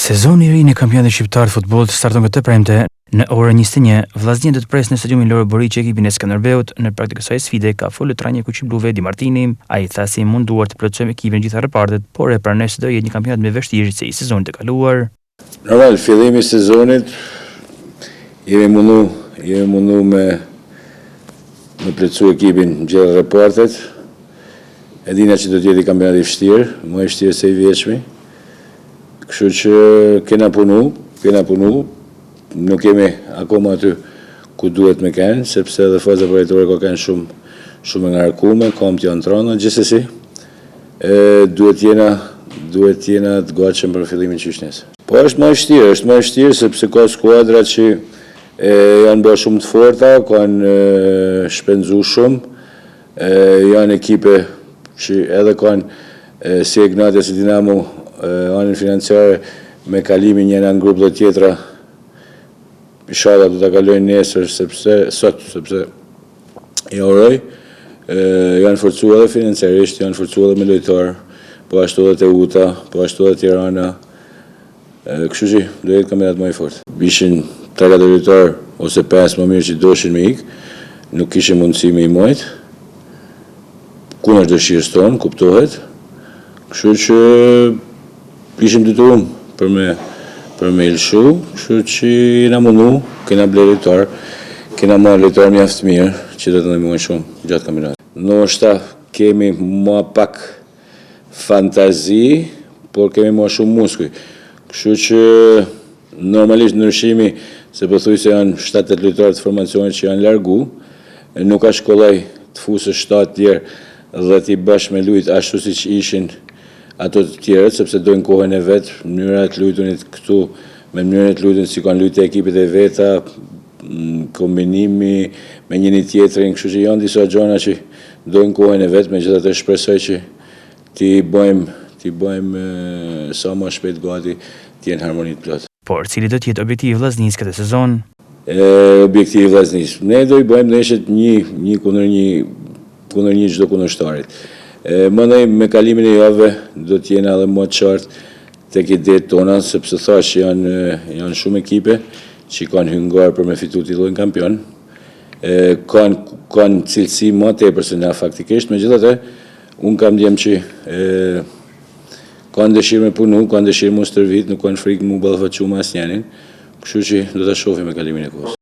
Sezoni i ri në kampionatin shqiptar të futbollit starton këtë premte në orën 21. Vllaznia do të presë në stadiumin Loro Boriçi ekipin e Skënderbeut. Në praktikë kësaj sfide ka folur trajneri kuqi bluve Di Martini. Ai tha se i munduar të plotësojmë ekipin gjitha repartet, por e pranoi se do jetë një kampionat më vështirë se i sezonit të kaluar. Normal, fillimi i sezonit jemi mundu me plotësu ekipin gjitha repartet. E dina që do të jetë kampionat i vështirë, më i vështirë se i vjeçmi. Kështu që kena punu, nuk jemi akoma aty ku duhet me kenë, sepse edhe faza përjetore ka kenë shumë e ngarkume, kam të janë trana, gjithsesi, duhet jena të gatshëm për fillimin që ishtë nesër. Po është më vështirë, sepse ka skuadra që janë bërë shumë të forta, kanë shpenzu shumë, janë ekipe që edhe kanë si Ignatias si Dinamo anën financiare me kalimin njëna në grup dhe tjetra, inshallah do të kalojnë nesër sepse ja uroj, janë forcu edhe financiarisht, janë forcu edhe me lojtar, po ashtu edhe Teuta, po ashtu edhe Tirana, kështu që do jetë kampionat më i fortë. Ishin 3-4 lojtar ose 5 më mirë që doshin me ikë, nuk kishin mundësi me i mojt, kundër dëshirës tonë, kuptohet, kështu që ishim detyruar për me lëshu, kështu që jena mundu, kena ble lojtar, kena marrë lojtar mjaft mirë, që do të ndihmojnë shumë gjatë kampionatit. Ndoshta kemi më pak fantazi, por kemi më shumë muskuj. Kështu që normalisht ndryshimi, se pothuajse janë 7-8 lojtarë të formacionit që janë largu, nuk ka shkollaj të fusë 7 tjerë dhe t'i bash me lujt ashtu si që ishin ato të tjerët, sepse dojnë kohën e vetë, mënyrat lujtunit këtu, me mënyrat lujtunit si kanë lujtë e ekipit e veta, kombinimi me njëni tjetërin, kështu që janë disa gjona që dojnë kohën e vetë, me gjitha të shpresoj që ti bëjmë sa më shpejt gati t'jenë harmonit plot. Por, cili do t'jetë objektivi vllaznisë këtë sezon? Objektivi vllaznisë. Ne do i bëjmë neshet një kundër një çdo kundërshtarit. Mëndaj me kalimin e javëve do t'jena edhe më qartë tek idetë tona, sepse thash janë shumë ekipe që kanë hyngar për me fitu titullin kampion, kanë cilësi më tepër se na faktikisht, megjithatë unë kam ndjem që kanë dëshirë me punu, kanë dëshirë mu stërvit, nuk kanë frikë mu ballafaqu me asnjërin, kështu që do ta shohim me kalimin e kohës.